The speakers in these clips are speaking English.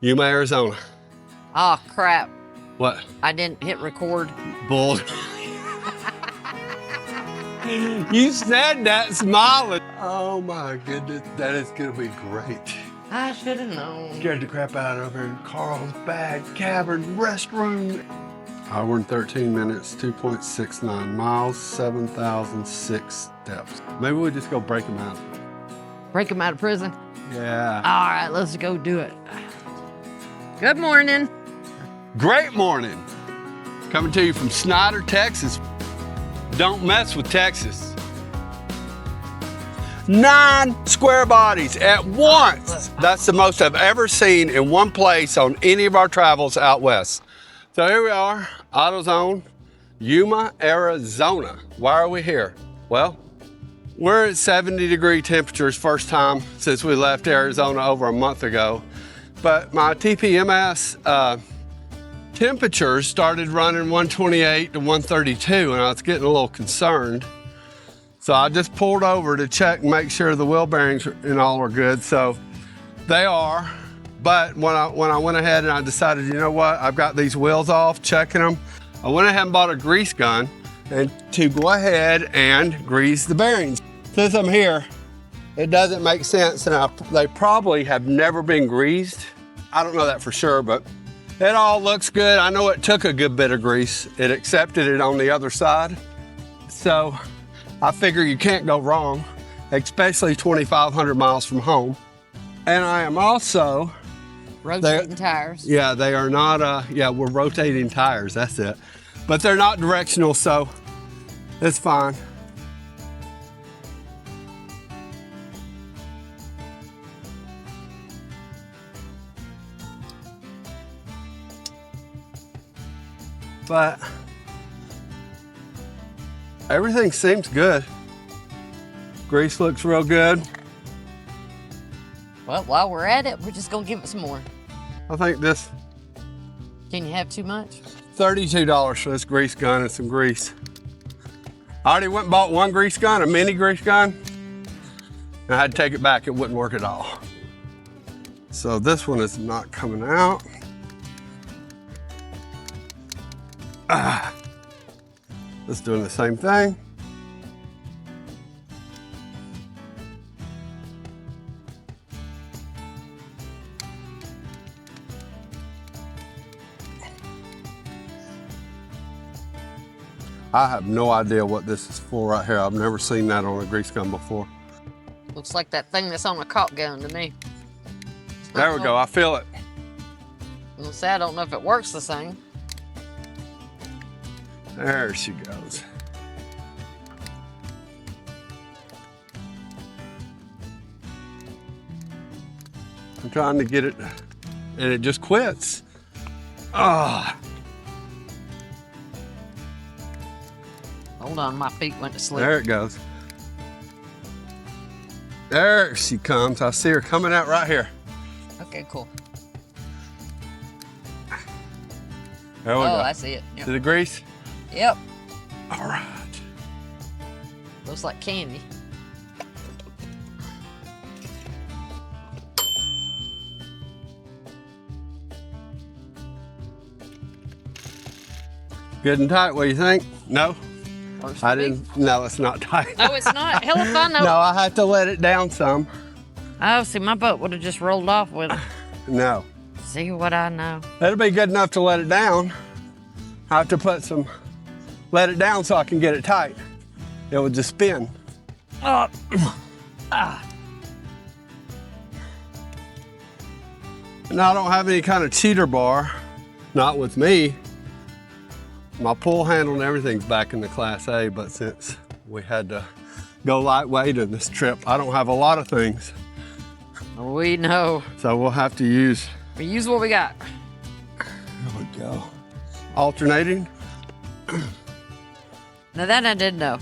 Yuma, Arizona. Oh, crap. What? I didn't hit record. Bull. You said that smiling. Oh my goodness, that is gonna be great. I should have known. Scared the crap out of her in Carlsbad Caverns restroom. Hour and 13 minutes, 2.69 miles, 7,006 steps. Maybe we'll just go break them out. Break him out of prison? Yeah. All right, let's go do it. Good morning. Great morning. Coming to you from Snyder, Texas. Don't mess with Texas. 9 square bodies at once. That's the most I've ever seen in one place on any of our travels out west. So here we are, AutoZone, Yuma, Arizona. Why are we here? Well, we're at 70-degree temperatures first time since we left Arizona over a month ago. But my TPMS temperatures started running 128 to 132 and I was getting a little concerned. So I just pulled over to check and make sure the wheel bearings and all are good. So they are, but when I went ahead and I decided, you know what, I've got these wheels off, checking them. I went ahead and bought a grease gun and to go ahead and grease the bearings. Since I'm here, it doesn't make sense and they probably have never been greased. I don't know that for sure, but it all looks good. I know it took a good bit of grease. It accepted it on the other side. So I figure you can't go wrong, especially 2,500 miles from home. And I am also rotating tires. Yeah, they are not, yeah, we're rotating tires, that's it. But they're not directional, so it's fine. But everything seems good. Grease looks real good. Well, while we're at it, we're just gonna give it some more. I think this Can you have too much? $32 for this grease gun and some grease. I already went and bought one grease gun, a mini grease gun, and I had to take it back. It wouldn't work at all. So this one is not coming out. It's doing the same thing. I have no idea what this is for right here. I've never seen that on a grease gun before. Looks like that thing that's on a caulk gun to me. There we go, I feel it. I'll say I don't know if it works the same. There she goes. I'm trying to get it, and it just quits. Ah. Hold on, my feet went to sleep. There it goes. There she comes. I see her coming out right here. Okay, cool. There we go. I see it. Yep. See the grease? Yep. All right. Looks like candy. Good and tight, what do you think? No? Works I for me. didn't, no, it's not tight. No, it's not. Hell if I know. No, I have to let it down some. Oh, see, my boat would have just rolled off with it. No. See what I know. It'll be good enough to let it down. I have to put some, let it down so I can get it tight. It will just spin. Oh. Ah. And I don't have any kind of cheater bar, not with me. My pull handle and everything's back in the Class A, but since we had to go lightweight in this trip, I don't have a lot of things. We know. So we'll have to use. We use what we got. There we go. Alternating. Now that I did know.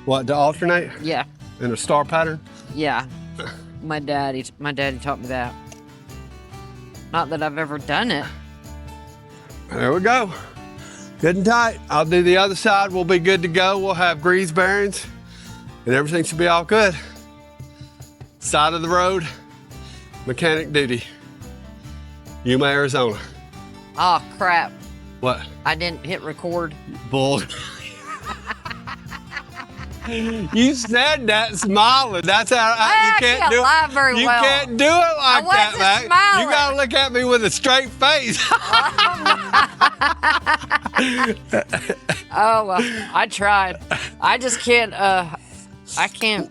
What, to alternate? Yeah. In a star pattern? Yeah. My daddy taught me that. Not that I've ever done it. There we go. Good and tight. I'll do the other side. We'll be good to go. We'll have grease bearings and everything should be all good. Side of the road, mechanic duty. Yuma, Arizona. Oh, crap. What? I didn't hit record. Bull. You said that smiling. That's how you can't do lie very You well. can't do it like that, wasn't Mac. smiling. You gotta look at me with a straight face. Oh, well, I tried. I just can't, I can't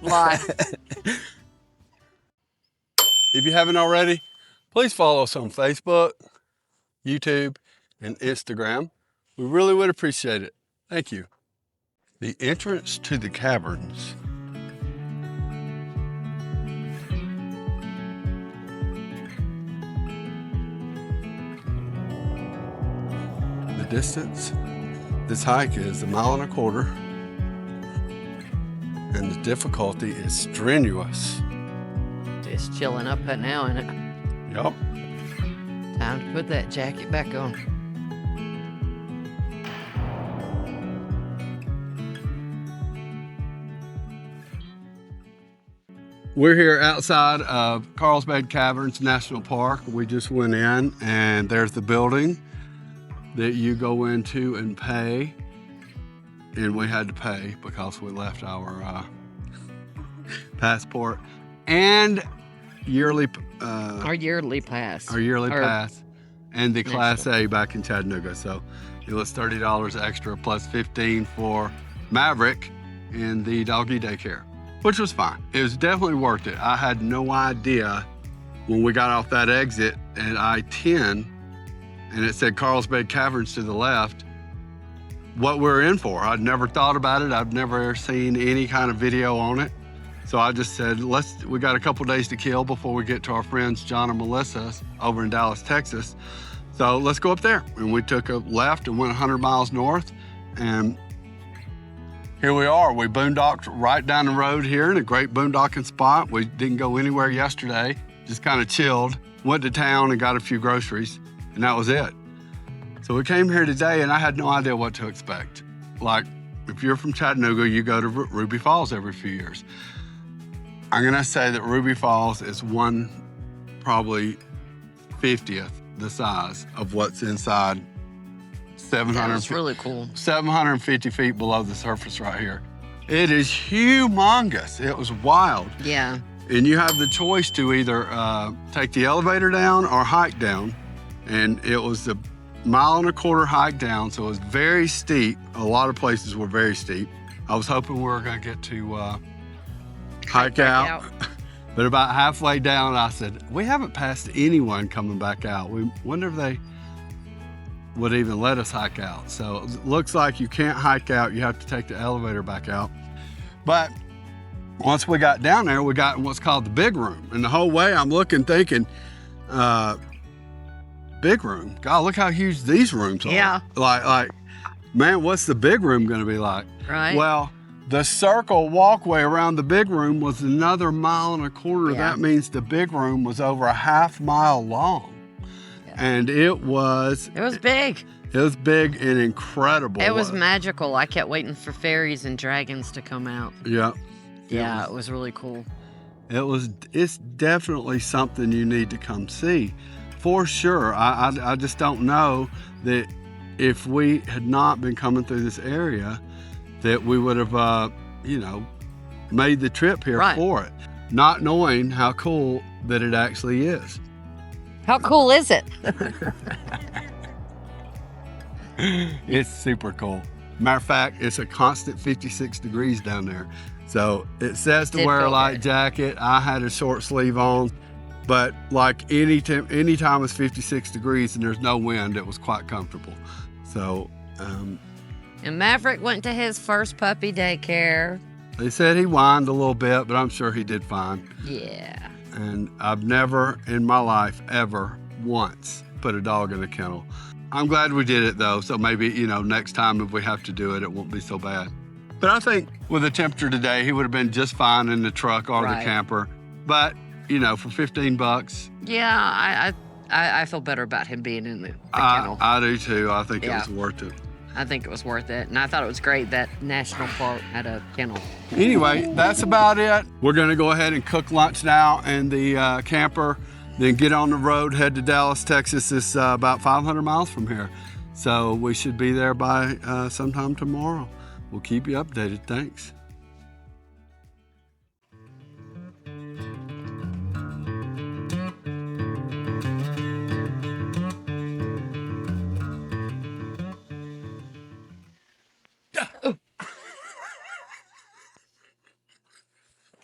lie. If you haven't already, please follow us on Facebook, YouTube, and Instagram. We really would appreciate it. Thank you. The entrance to the caverns. The distance, this hike is 1.25 miles, and the difficulty is strenuous. Just chilling up right now, ain't it? Yup. Time to put that jacket back on. We're here outside of Carlsbad Caverns National Park. We just went in and there's the building that you go into and pay. And we had to pay because we left our passport and yearly Our yearly pass. our yearly Or- pass and the Class A back in Chattanooga. So it was $30 extra plus $15 for Maverick and the doggy daycare, which was fine. It was definitely worth it. I had no idea when we got off that exit at I-10 and it said Carlsbad Caverns to the left, what we were in for. I'd never thought about it. I've never seen any kind of video on it. So I just said, we got a couple days to kill before we get to our friends John and Melissa over in Dallas, Texas. So let's go up there. And we took a left and went 100 miles north. And here we are. We boondocked right down the road here in a great boondocking spot. We didn't go anywhere yesterday, just kind of chilled, went to town and got a few groceries, and that was it. So we came here today and I had no idea what to expect. Like, if you're from Chattanooga, you go to Ruby Falls every few years. I'm gonna say that Ruby Falls is probably 50th the size of what's inside 700. That's really cool. 750 feet below the surface right here. It is humongous. It was wild. Yeah. And you have the choice to either take the elevator down or hike down. And it was a 1.25 mile hike down, so it was very steep. A lot of places were very steep. I was hoping we were gonna get to hike out. But about halfway down, I said, we haven't passed anyone coming back out. We wonder if they would even let us hike out. So it looks like you can't hike out. You have to take the elevator back out. But once we got down there, we got in what's called the big room. And the whole way I'm looking, thinking, big room. God, look how huge these rooms are. Yeah. Like, man, what's the big room gonna be like? Right. Well, the circle walkway around the big room was another 1.25 miles. Yeah. That means the big room was over a 1/2 mile long. Yeah. And it was big. It was big and incredible. It was magical. I kept waiting for fairies and dragons to come out. Yeah. Yeah, it was really cool. It's definitely something you need to come see. For sure. I just don't know that if we had not been coming through this area, that we would have, made the trip here for it, not knowing how cool that it actually is. How cool is it? It's super cool. Matter of fact, it's a constant 56 degrees down there. So it says to wear a light jacket. I had a short sleeve on, but like anytime it's 56 degrees and there's no wind, it was quite comfortable. So, And Maverick went to his first puppy daycare. they said he whined a little bit, but I'm sure he did fine. Yeah. And I've never in my life ever once put a dog in a kennel. I'm glad we did it though, so maybe, next time if we have to do it, it won't be so bad. But I think with the temperature today, he would have been just fine in the truck or the camper. But, for $15. Yeah, I feel better about him being in the kennel. I do too. I think it was worth it. I think it was worth it. And I thought it was great that National Park had a kennel. Anyway, that's about it. We're gonna go ahead and cook lunch now in the camper. then get on the road, head to Dallas, Texas. It's about 500 miles from here. So we should be there by sometime tomorrow. We'll keep you updated. Thanks.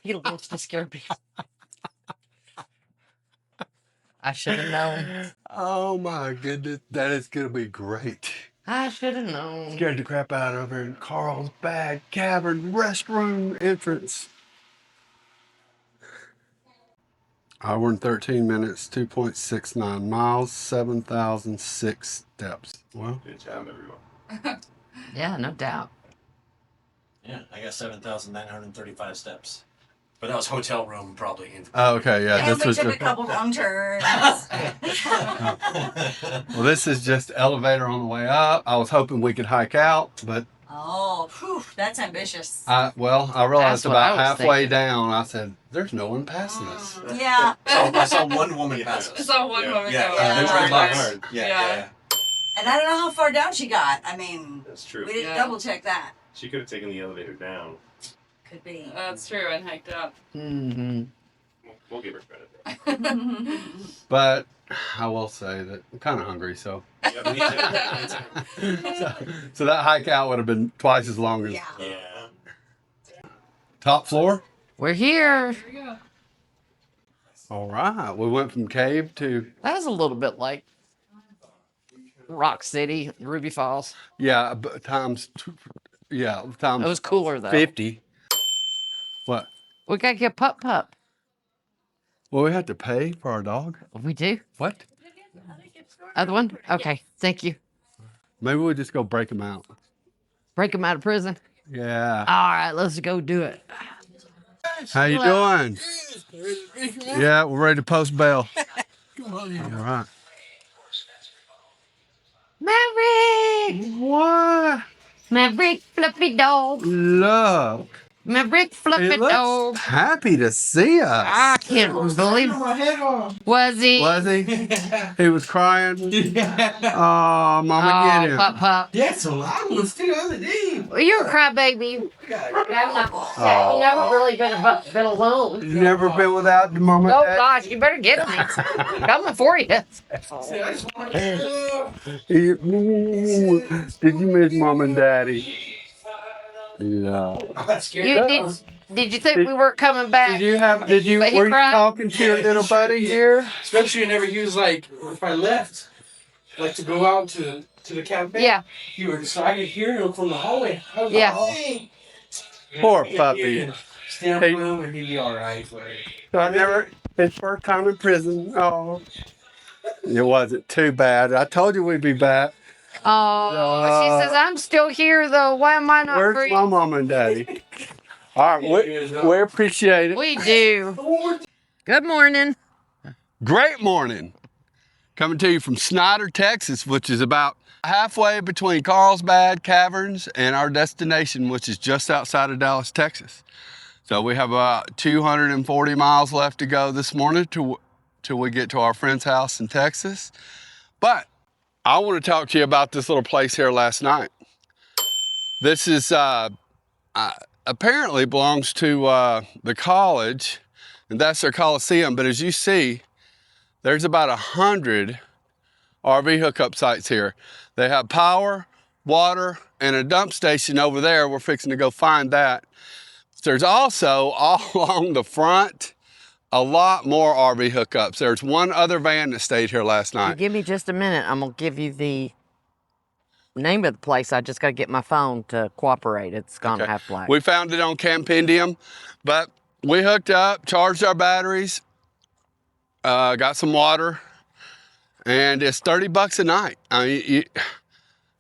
You launched to scare me. I should have known. Oh my goodness, that is gonna be great. I should have known. Scared the crap out of her in Carlsbad Caverns restroom entrance. Hour and 13 minutes, 2.69 miles, 7,006 steps. Well, Good job, everyone. Yeah, no doubt. Yeah, I got 7,935 steps. But that was hotel room probably. oh, okay, yeah. And This we was took a just, couple wrong turns. well, this is just elevator on the way up. I was hoping we could hike out, but Oh, whew, that's ambitious. I realized That's what I about was halfway thinking. down, I said, there's no one passing us. Yeah. I saw one woman pass us. I saw one woman Yeah, go. Yeah. they were Yeah. right hard. Yeah, Yeah. yeah. And I don't know how far down she got. I mean, That's true. we didn't Yeah. double check that. She could have taken the elevator down. Could be. That's true, and hiked up. Mm-hmm. We'll give her credit. But I will say that I'm kind of hungry, so. Yeah, me too. Me too. so that hike out would have been twice as long as Yeah. Yeah. top floor. We're here. Here we go. All right, we went from cave to That was a little bit like Rock City, Ruby Falls. yeah, but times It times was cooler though. 50. What? We gotta get pup. Well, we had to pay for our dog. We do. What? Other one? Okay. Thank you. Maybe we'll just go break him out. Break him out of prison. Yeah. All right, let's go do it. How you doing? Yeah, we're ready to post bail. All right. Maverick! What? Maverick, fluffy dog. Look. Maverick, fluffy He looks dog. happy to see us. I can't believe. Was he? Was he? He was crying. Oh, mama, get him. pup. That's a lot of still the other day. Well, you're a crybaby. I've never really been alone. You never been without the mama? Oh Dad? gosh, you better get him. Coming for you. Did you miss mom and daddy? Yeah. Did you think we weren't coming back? But he were you cried. talking to your little buddy here? Especially whenever he was like, if I left, like to go out to the cafe. Yeah. He would, so I could hear him from the hallway. I was Yeah. like, hey. Poor Yeah, puppy. yeah. Stand Hey. for him and he'd be all right. So I never, his first time in prison. Oh. It wasn't too bad. I told you we'd be back. Oh, she says, I'm still here though. Why am I not Where's free? my mom and daddy? All right, we appreciate it. We do. Good morning. Great morning. Coming to you from Snyder, Texas, which is about halfway between Carlsbad Caverns and our destination, which is just outside of Dallas, Texas. So we have about 240 miles left to go this morning till we get to our friend's house in Texas. But I want to talk to you about this little place here last night. This is apparently belongs to the college, and that's their Coliseum. But as you see, there's about 100 RV hookup sites here. They have power, water, and a dump station over there. We're fixing to go find that. There's also all along the front a lot more RV hookups. There's one other van that stayed here last night. Give me just a minute. I'm going to give you the name of the place. I just got to get my phone to cooperate. It's gone Okay. half black. We found it on Campendium, but we hooked up, charged our batteries, got some water, and it's $30 a night. I mean,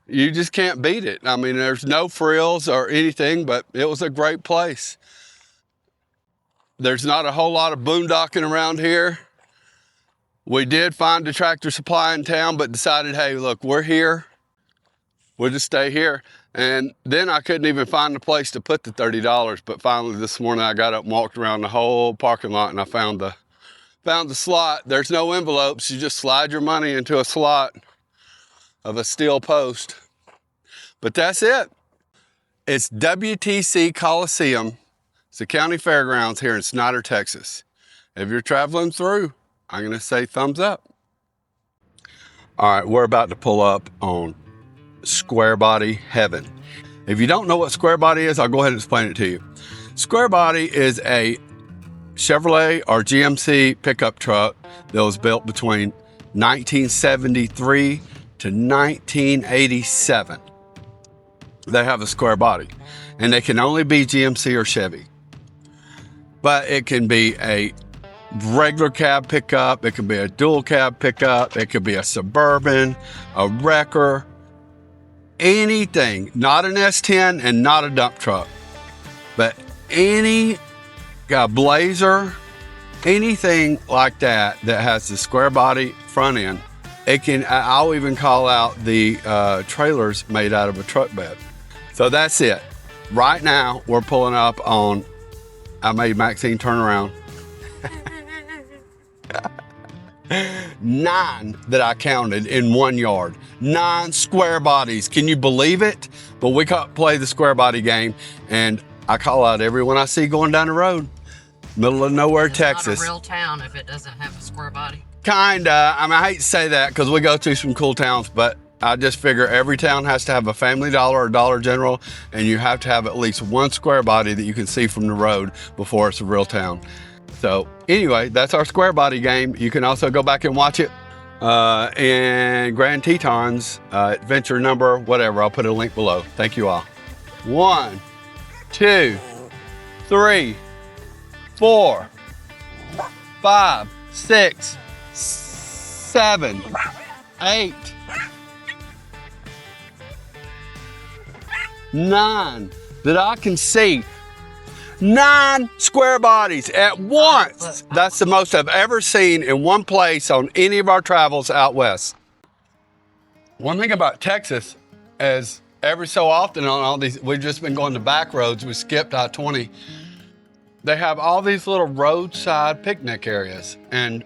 you just can't beat it. I mean, there's no frills or anything, but it was a great place. There's not a whole lot of boondocking around here. We did find a Tractor Supply in town, but decided, hey, look, we're here. We'll just stay here. And then I couldn't even find a place to put the $30. But finally this morning I got up and walked around the whole parking lot and I found Found the slot. There's no envelopes. You just slide your money into a slot of a steel post. But that's it. It's WTC Coliseum. It's the county fairgrounds here in Snyder, Texas. If you're traveling through, I'm going to say thumbs up. All right, we're about to pull up on Square Body Heaven. If you don't know what Square Body is, I'll go ahead and explain it to you. Square Body is a Chevrolet or GMC pickup truck that was built between 1973 to 1987. They have a square body, and they can only be GMC or Chevy. But it can be a regular cab pickup, it can be a dual cab pickup, it could be a Suburban, a wrecker, anything. Not an S10 and not a dump truck, but any Blazer, anything like that that has the square body front end. It can. I'll even call out the trailers made out of a truck bed. So that's it. Right now we're pulling up on. I made Maxine turn around. 9 that I counted in 1 yard. 9 square bodies. Can you believe it? But we play the square body game, and I call out everyone I see going down the road. Middle of nowhere, Texas. It's not a real town if it doesn't have a square body. Kinda. I mean, I hate to say that because we go to some cool towns, but I just figure every town has to have a Family Dollar or Dollar General, and you have to have at least one square body that you can see from the road before it's a real town. So anyway, that's our square body game. You can also go back and watch it in Grand Tetons, adventure number, whatever. I'll put a link below. Thank you all. 1, 2, 3, 4, 5, 6, 7, 8, 9 that I can see. 9 square bodies at once. That's the most I've ever seen in one place on any of our travels out west. One thing about Texas is every so often on all these, we've just been going to back roads. We skipped I-20. They have all these little roadside picnic areas. And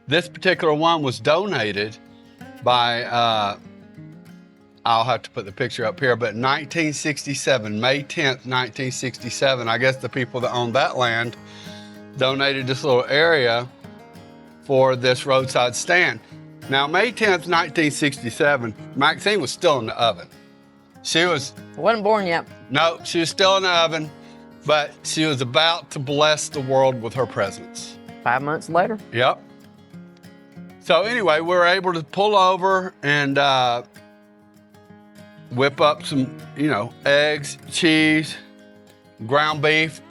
this particular one was donated by, I'll have to put the picture up here, but 1967, May 10th, 1967, I guess the people that owned that land donated this little area for this roadside stand. Now, May 10th, 1967, Maxine was still in the oven. She Wasn't born yet. No, she was still in the oven, but she was about to bless the world with her presence. 5 months later. Yep. So anyway, we were able to pull over and whip up some, eggs, cheese, ground beef,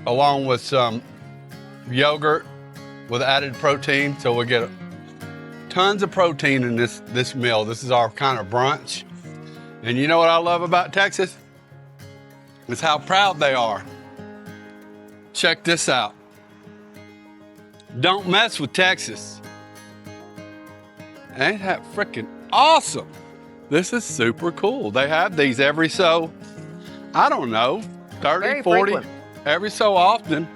along with some yogurt with added protein. So we get tons of protein in this meal. This is our kind of brunch. And you know what I love about Texas? It's how proud they are. Check this out. Don't mess with Texas. Ain't that freaking awesome? This is super cool. They have these every so, I don't know, 30, Very 40, frequent. every so often,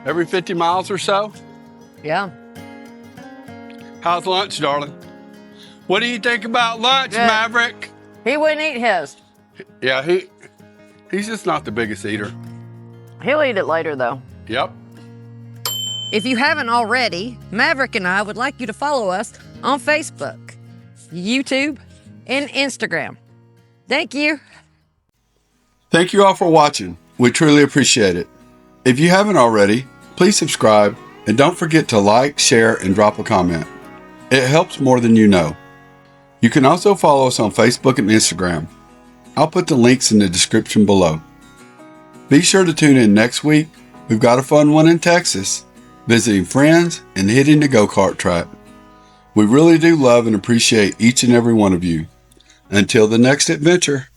every 50 miles or so. Yeah. How's lunch, darling? What do you think about lunch, Good. Maverick? He wouldn't eat his. Yeah, he's just not the biggest eater. He'll eat it later, though. Yep. If you haven't already, Maverick and I would like you to follow us on Facebook, YouTube, and Instagram. Thank you. Thank you all for watching. We truly appreciate it. If you haven't already, please subscribe and don't forget to like, share, and drop a comment. It helps more than you know. You can also follow us on Facebook and Instagram. I'll put the links in the description below. Be sure to tune in next week. We've got a fun one in Texas, visiting friends and hitting the go-kart track. We really do love and appreciate each and every one of you. Until the next adventure.